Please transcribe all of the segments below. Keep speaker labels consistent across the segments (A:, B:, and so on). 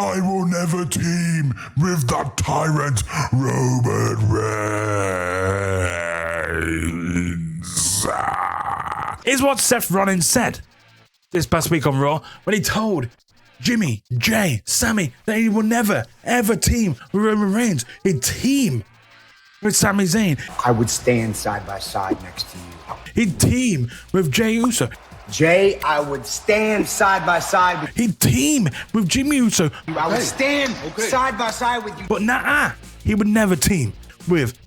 A: I will never team with that tyrant Roman Reigns.
B: Is what Seth Rollins said this past week on Raw when he told Jimmy, Jay, Sammy that he will never, ever team with Roman Reigns. He'd team with Sami Zayn.
C: I would stand side by side next to you.
B: He'd team with Jey Uso.
C: Jay, I would stand side by side with you.
B: He'd team with Jimmy Uso.
C: I would stand side by side with you.
B: But nah, he would never team with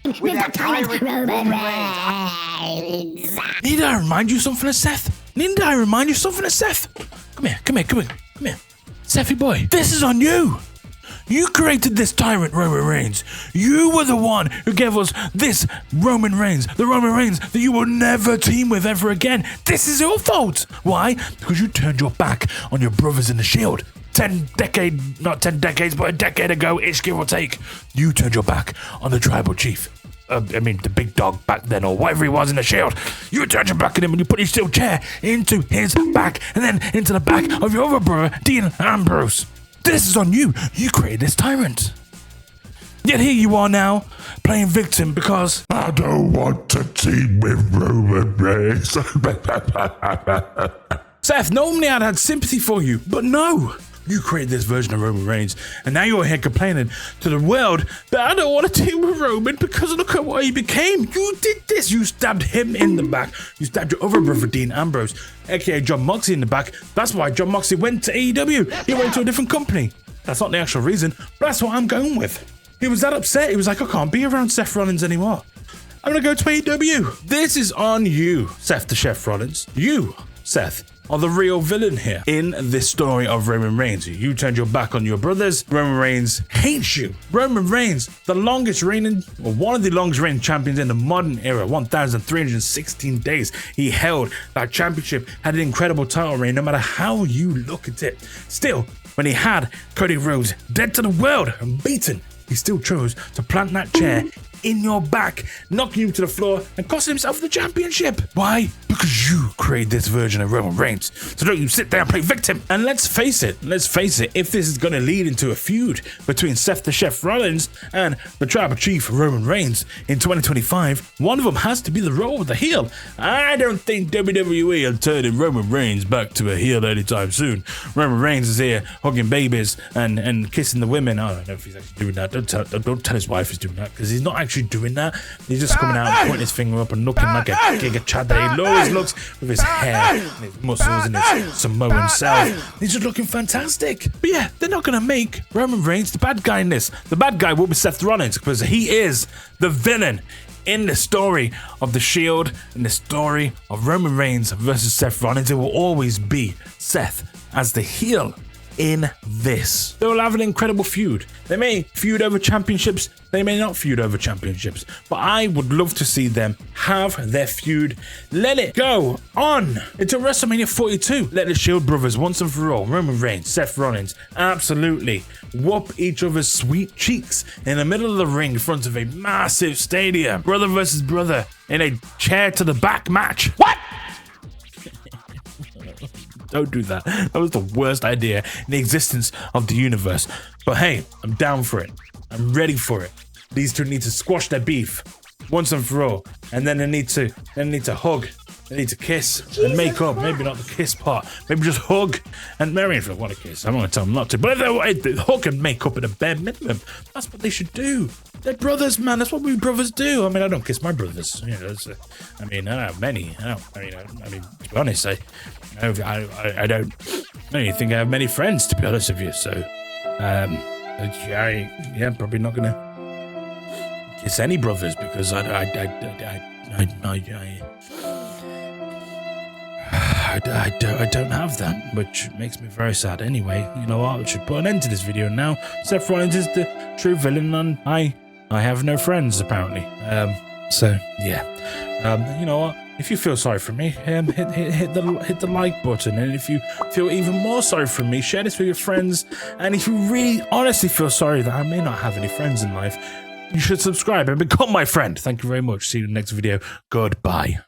C: that tyrant
D: Roman Reigns.
B: Need I remind you something of Seth? Need I remind you something of Seth? Come here. Sethy boy, this is on you. You created this tyrant Roman Reigns. You were the one who gave us this Roman Reigns, the Roman Reigns that you will never team with ever again. This is your fault. Why? Because you turned your back on your brothers in the Shield. Not 10 decades, but a decade ago-ish, give or take. You turned your back on the tribal chief. The big dog back then, or whatever he was in the Shield. You turned your back on him and you put his steel chair into his back and then into the back of your other brother, Dean Ambrose. This is on you. You created this tyrant. Yet here you are now, playing victim because
A: I don't want to team with Roman Reigns.
B: Seth, normally I'd had sympathy for you, but no. You created this version of Roman Reigns, and now you're here complaining to the world that I don't want to team with Roman because look at what he became. You did this. You stabbed him in the back. You stabbed your other brother, Dean Ambrose, aka John Moxley, in the back. That's why John Moxley went to AEW. He went to a different company. That's not the actual reason, but that's what I'm going with. He was that upset. He was like, I can't be around Seth Rollins anymore. I'm going to go to AEW. This is on you, Seth the Chef Rollins. You, Seth, are the real villain here in this story of Roman Reigns. You turned your back on your brothers. Roman Reigns hates you. Roman Reigns, the longest reigning, or one of the longest reigning champions in the modern era, 1,316 days. He held that championship, had an incredible title reign, no matter how you look at it. Still, when he had Cody Rhodes dead to the world and beaten, he still chose to plant that chair in your back, knocking you to the floor and costing himself the championship. Why? Because you created this version of Roman Reigns. So don't you sit there and play victim. And let's face it, if this is going to lead into a feud between Seth the Chef Rollins and the tribal chief Roman Reigns in 2025, one of them has to be the role of the heel. I don't think WWE will turn Roman Reigns back to a heel anytime soon. Roman Reigns is here hugging babies and kissing the women. I don't know if he's actually doing that. Don't tell his wife he's doing that, because he's not actually doing that. He's just coming out and pointing his finger up and looking like a giga chad that he always looks, with his hair and his muscles and his Samoan self. He's just looking fantastic. But yeah, they're not going to make Roman Reigns the bad guy in this. The bad guy will be Seth Rollins, because he is the villain in the story of the Shield, in the story of Roman Reigns versus Seth Rollins. It will always be Seth as the heel in this. They will have an incredible feud. They may feud over championships, they may not feud over championships, but I would love to see them have their feud. Let it go on until WrestleMania 42. Let the Shield brothers once and for all, Roman Reigns, Seth Rollins, absolutely whoop each other's sweet cheeks in the middle of the ring in front of a massive stadium. Brother versus brother in a chair to the back match. What? Don't do that. That was the worst idea in the existence of the universe. But hey, I'm down for it. I'm ready for it. These two need to squash their beef once and for all, and then they need to hug. They need to kiss and make up. Maybe not the kiss part. Maybe just hug and marry if they want to kiss. I'm not going to tell them not to. But if they want to hug and make up at a bare minimum, that's what they should do. They're brothers, man. That's what we brothers do. I mean, I don't kiss my brothers. You know, I don't have many. I mean, to be honest, I don't even think I have many friends, to be honest with you. So, I'm probably not gonna kiss any brothers because I don't have that, which makes me very sad. Anyway, you know what? I should put an end to this video now. Seth Rollins is the true villain, and I have no friends apparently. So yeah. You know what? If you feel sorry for me, hit the like button, and if you feel even more sorry for me, share this with your friends. And if you really honestly feel sorry that I may not have any friends in life, you should subscribe and become my friend. Thank you very much. See you in the next video. Goodbye.